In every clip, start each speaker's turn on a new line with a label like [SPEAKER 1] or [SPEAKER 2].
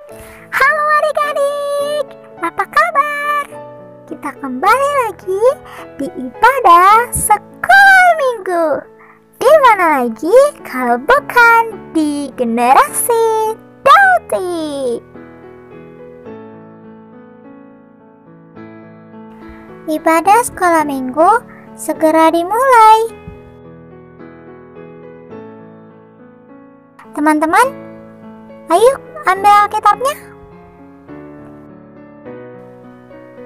[SPEAKER 1] Halo adik-adik, apa kabar? Kita kembali lagi di ibadah sekolah minggu. Di mana lagi kalau bukan di Generasi Dauti. Ibadah sekolah minggu segera dimulai. Teman-teman, ayo ambil Alkitabnya.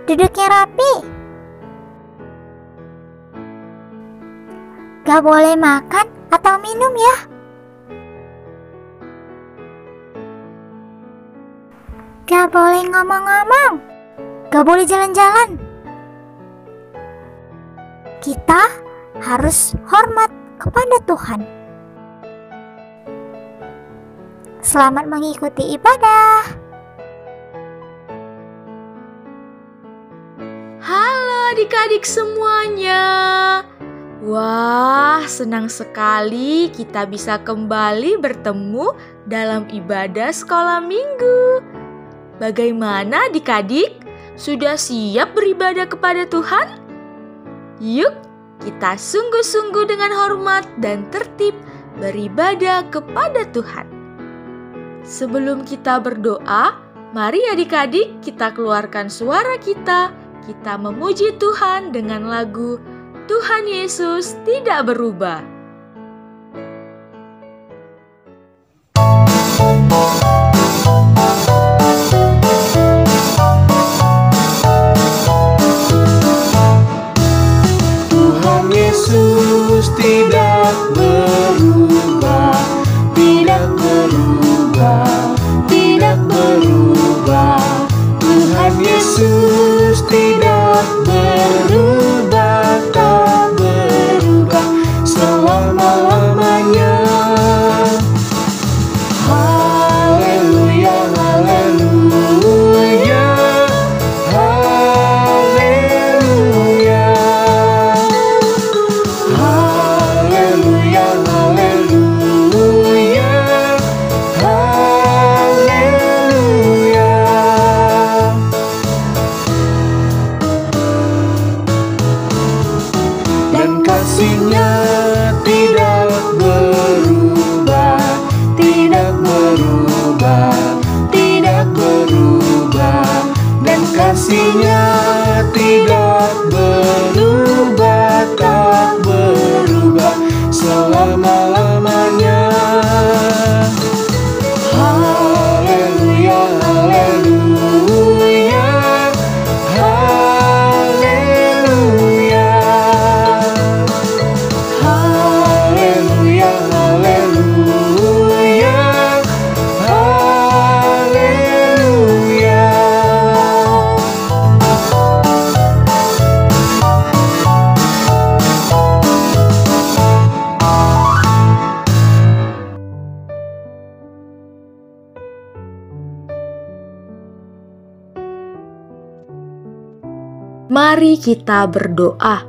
[SPEAKER 1] Duduknya rapi. Gak boleh makan atau minum ya. Gak boleh ngomong-ngomong. Gak boleh jalan-jalan. Kita harus hormat kepada Tuhan. Selamat mengikuti ibadah.
[SPEAKER 2] Halo adik-adik semuanya. Wah, senang sekali kita bisa kembali bertemu dalam ibadah sekolah minggu. Bagaimana adik-adik? Sudah siap beribadah kepada Tuhan? Yuk, kita sungguh-sungguh dengan hormat dan tertib beribadah kepada Tuhan. Sebelum kita berdoa, mari adik-adik kita keluarkan suara kita. Kita memuji Tuhan dengan lagu Tuhan Yesus Tidak Berubah.
[SPEAKER 3] Tuhan Yesus tidak berubah, tidak berubah, tidak berubah. Tuhan Yesus tidak berubah, tak berubah selama-lamanya. Haleluya, haleluya, haleluya. Haleluya, haleluya, haleluya. Dan kasih-Nya tidak berubah, tidak berubah, tidak berubah. Dan kasih-Nya tidak berubah, tak berubah selama-lamanya. Haleluya, haleluya, haleluya. Haleluya, haleluya, haleluya.
[SPEAKER 2] Mari kita berdoa.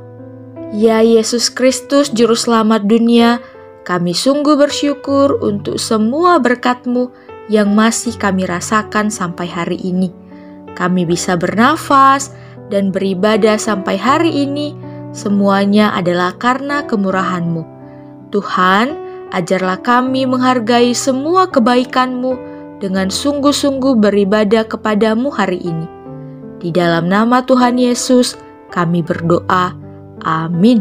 [SPEAKER 2] Ya Yesus Kristus Juru Selamat dunia, kami sungguh bersyukur untuk semua berkat-Mu yang masih kami rasakan sampai hari ini. Kami bisa bernafas dan beribadah sampai hari ini, semuanya adalah karena kemurahan-Mu. Tuhan, ajarlah kami menghargai semua kebaikan-Mu dengan sungguh-sungguh beribadah kepada-Mu hari ini. Di dalam nama Tuhan Yesus, kami berdoa. Amin.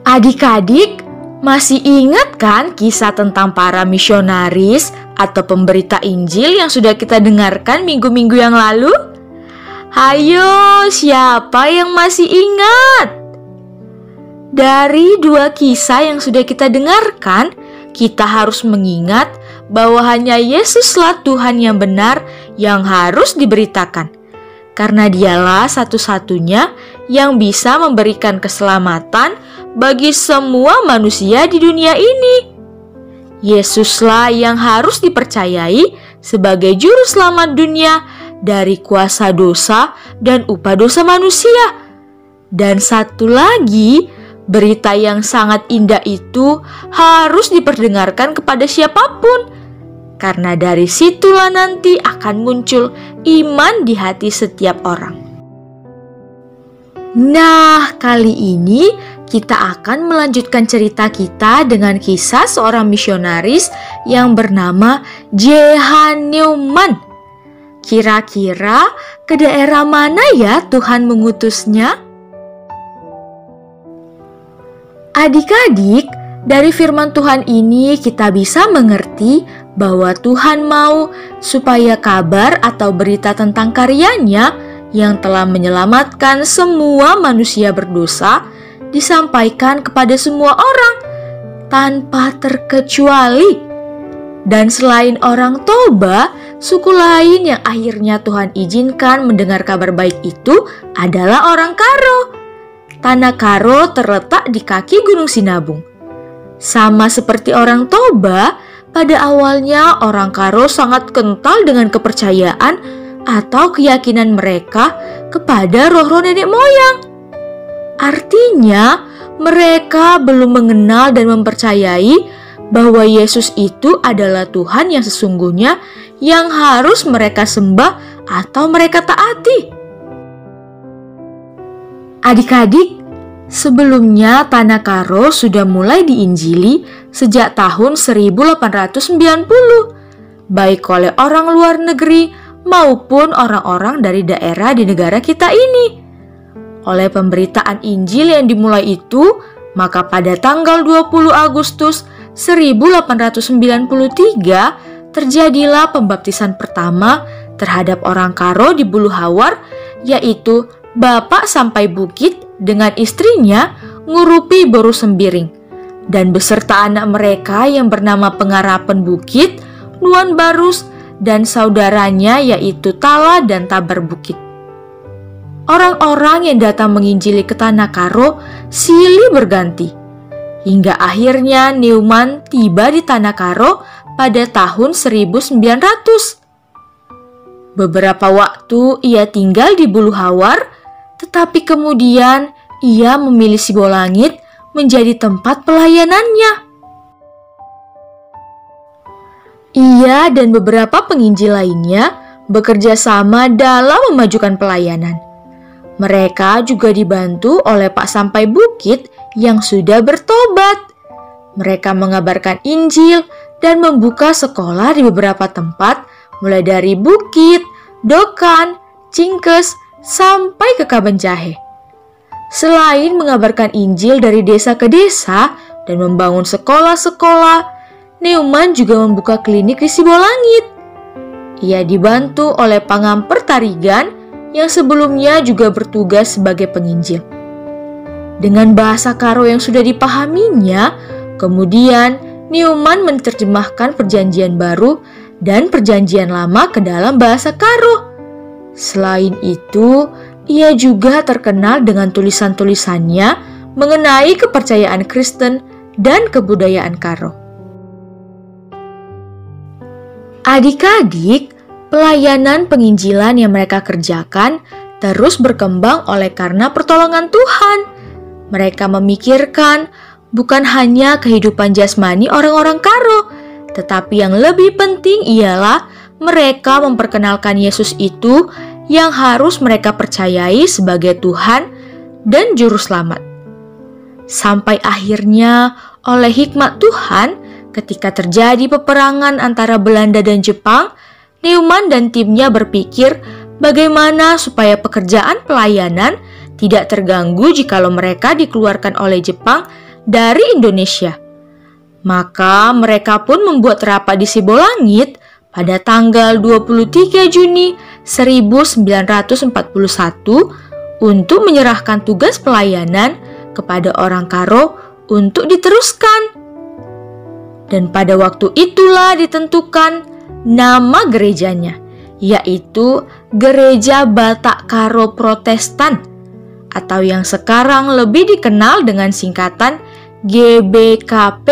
[SPEAKER 2] Adik-adik, masih ingat kan kisah tentang para misionaris atau pemberita Injil yang sudah kita dengarkan minggu-minggu yang lalu? Hayo, siapa yang masih ingat? Dari dua kisah yang sudah kita dengarkan, kita harus mengingat bahwa hanya Yesuslah Tuhan yang benar yang harus diberitakan. Karena Dialah satu-satunya yang bisa memberikan keselamatan bagi semua manusia di dunia ini. Yesuslah yang harus dipercayai sebagai juru selamat dunia dari kuasa dosa dan upah dosa manusia. Dan satu lagi, berita yang sangat indah itu harus diperdengarkan kepada siapapun. Karena dari situlah nanti akan muncul iman di hati setiap orang. Nah, kali ini kita akan melanjutkan cerita kita dengan kisah seorang misionaris yang bernama J.H. Newman. Kira-kira ke daerah mana ya Tuhan mengutusnya? Adik-adik, dari firman Tuhan ini kita bisa mengerti bahwa Tuhan mau supaya kabar atau berita tentang karyanya yang telah menyelamatkan semua manusia berdosa disampaikan kepada semua orang tanpa terkecuali. Dan selain orang Toba, suku lain yang akhirnya Tuhan izinkan mendengar kabar baik itu adalah orang Karo. Tanah Karo terletak di kaki Gunung Sinabung. Sama seperti orang Toba, pada awalnya orang Karo sangat kental dengan kepercayaan atau keyakinan mereka kepada roh-roh nenek moyang. Artinya, mereka belum mengenal dan mempercayai bahwa Yesus itu adalah Tuhan yang sesungguhnya yang harus mereka sembah atau mereka taati. Adik-adik, sebelumnya Tanah Karo sudah mulai diinjili sejak tahun 1890, baik oleh orang luar negeri maupun orang-orang dari daerah di negara kita ini. Oleh pemberitaan Injil yang dimulai itu, maka pada tanggal 20 Agustus 1893 terjadilah pembaptisan pertama terhadap orang Karo di Bulu Hawar, yaitu Bapak Sampai Bukit dengan istrinya Ngurupi Boru Sembiring, dan beserta anak mereka yang bernama Pengarapan Bukit, Nuan Barus, dan saudaranya yaitu Tala dan Tabar Bukit. Orang-orang yang datang menginjili ke Tanah Karo silih berganti, hingga akhirnya Newman tiba di Tanah Karo pada tahun 1900. Beberapa waktu ia tinggal di Bulu Hawar, tetapi kemudian ia memilih Sibolangit menjadi tempat pelayanannya. Ia dan beberapa penginjil lainnya bekerja sama dalam memajukan pelayanan. Mereka juga dibantu oleh Pak Sampai Bukit yang sudah bertobat. Mereka mengabarkan Injil dan membuka sekolah di beberapa tempat, mulai dari Bukit, Dokan, Cingkes, sampai ke Kabanjahe. Selain mengabarkan Injil dari desa ke desa dan membangun sekolah-sekolah, Newman juga membuka klinik di Sibolangit. Ia dibantu oleh Pangamper Tarigan yang sebelumnya juga bertugas sebagai penginjil. Dengan bahasa Karo yang sudah dipahaminya, kemudian Newman menerjemahkan Perjanjian Baru dan Perjanjian Lama ke dalam bahasa Karo. Selain itu, ia juga terkenal dengan tulisan-tulisannya mengenai kepercayaan Kristen dan kebudayaan Karo. Adik-adik, pelayanan penginjilan yang mereka kerjakan terus berkembang oleh karena pertolongan Tuhan. Mereka memikirkan bukan hanya kehidupan jasmani orang-orang Karo, tetapi yang lebih penting ialah mereka memperkenalkan Yesus itu yang harus mereka percayai sebagai Tuhan dan Juru Selamat. Sampai akhirnya oleh hikmat Tuhan, ketika terjadi peperangan antara Belanda dan Jepang, Newman dan timnya berpikir bagaimana supaya pekerjaan pelayanan tidak terganggu jikalau mereka dikeluarkan oleh Jepang dari Indonesia. Maka mereka pun membuat rapat di Sibolangit pada tanggal 23 Juni 1941 untuk menyerahkan tugas pelayanan kepada orang Karo untuk diteruskan. Dan pada waktu itulah ditentukan nama gerejanya, yaitu Gereja Batak Karo Protestan, atau yang sekarang lebih dikenal dengan singkatan GBKP.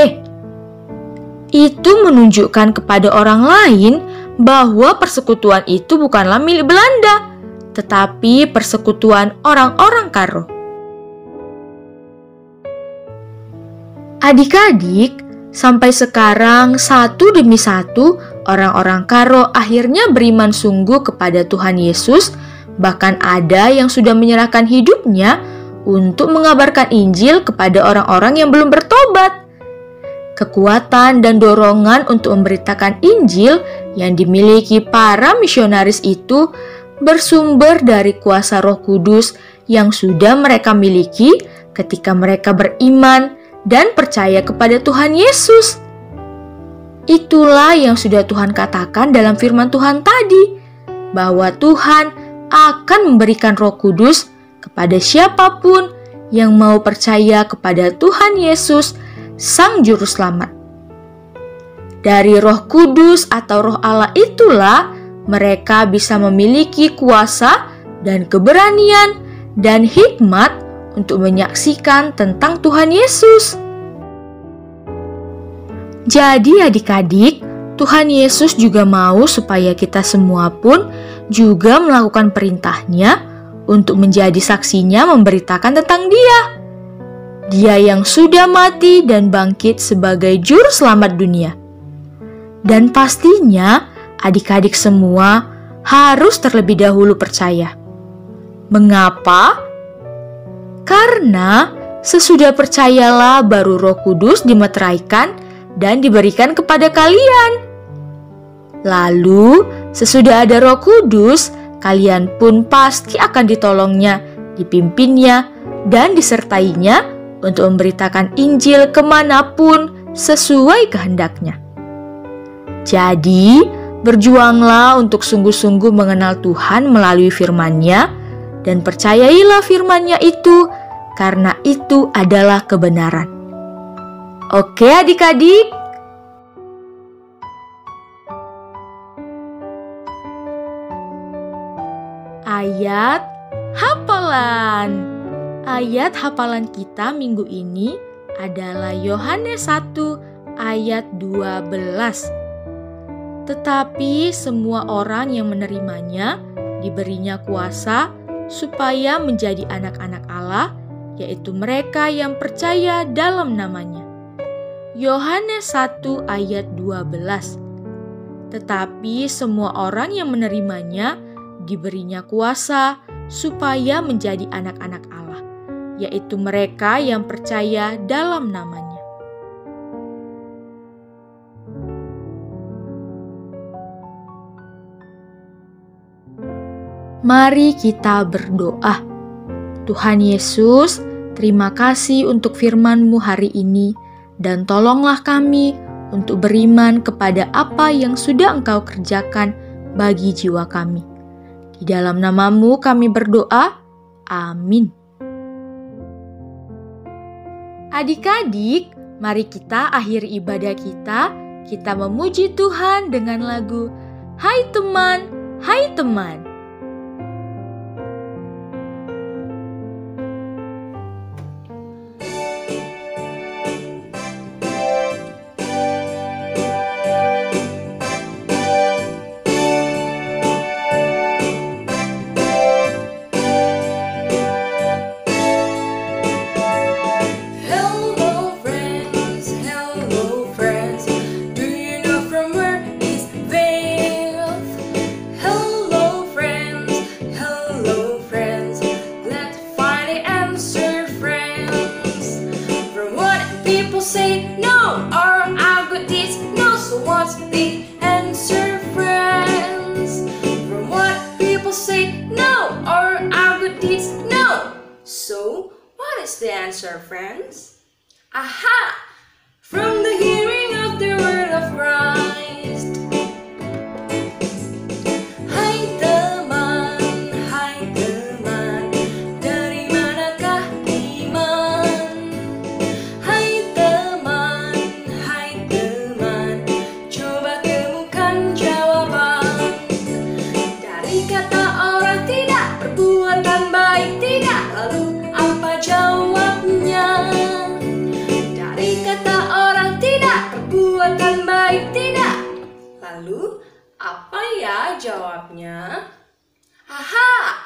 [SPEAKER 2] Itu menunjukkan kepada orang lain bahwa persekutuan itu bukanlah milik Belanda, tetapi persekutuan orang-orang Karo. Adik-adik, sampai sekarang satu demi satu orang-orang Karo akhirnya beriman sungguh kepada Tuhan Yesus. Bahkan ada yang sudah menyerahkan hidupnya untuk mengabarkan Injil kepada orang-orang yang belum bertobat. Kekuatan dan dorongan untuk memberitakan Injil yang dimiliki para misionaris itu bersumber dari kuasa Roh Kudus yang sudah mereka miliki ketika mereka beriman dan percaya kepada Tuhan Yesus. Itulah yang sudah Tuhan katakan dalam firman Tuhan tadi, bahwa Tuhan akan memberikan Roh Kudus kepada siapapun yang mau percaya kepada Tuhan Yesus, Sang Juru Selamat. Dari Roh Kudus atau Roh Allah itulah mereka bisa memiliki kuasa dan keberanian dan hikmat untuk menyaksikan tentang Tuhan Yesus. Jadi adik-adik, Tuhan Yesus juga mau supaya kita semua pun juga melakukan perintahnya untuk menjadi saksinya memberitakan tentang Dia. Dia yang sudah mati dan bangkit sebagai Juru Selamat dunia. Dan pastinya adik-adik semua harus terlebih dahulu percaya. Mengapa? Karena sesudah percayalah baru Roh Kudus dimeteraikan dan diberikan kepada kalian. Lalu sesudah ada Roh Kudus, kalian pun pasti akan ditolongnya, dipimpinnya, dan disertainya untuk memberitakan Injil kemanapun sesuai kehendaknya. Jadi, berjuanglah untuk sungguh-sungguh mengenal Tuhan melalui firman-Nya, dan percayailah firman-Nya itu, karena itu adalah kebenaran. Oke adik-adik? Ayat hafalan. Ayat hafalan kita minggu ini adalah Yohanes 1 ayat 12. Tetapi semua orang yang menerimanya diberinya kuasa supaya menjadi anak-anak Allah, yaitu mereka yang percaya dalam namanya. Yohanes 1 ayat 12. Tetapi semua orang yang menerimanya diberinya kuasa supaya menjadi anak-anak Allah, yaitu mereka yang percaya dalam namanya. Mari kita berdoa. Tuhan Yesus, terima kasih untuk firman-Mu hari ini, dan tolonglah kami untuk beriman kepada apa yang sudah Engkau kerjakan bagi jiwa kami. Di dalam nama-Mu kami berdoa, amin. Adik-adik, mari kita akhiri ibadah kita memuji Tuhan dengan lagu Hai Teman, Hai Teman.
[SPEAKER 4] Say no, or I got this. No, so what's the answer, friends? From what people say no, or I got this. No, so what is the answer, friends? Aha! From the hearing of the word of Christ. Hai teman, dari manakah iman? Hai teman, coba temukan jawaban. Dari kata orang tidak, perbuatan baik tidak, lalu apa jawabnya? Dari kata orang tidak, perbuatan baik tidak, lalu apa ya jawabnya? Aha!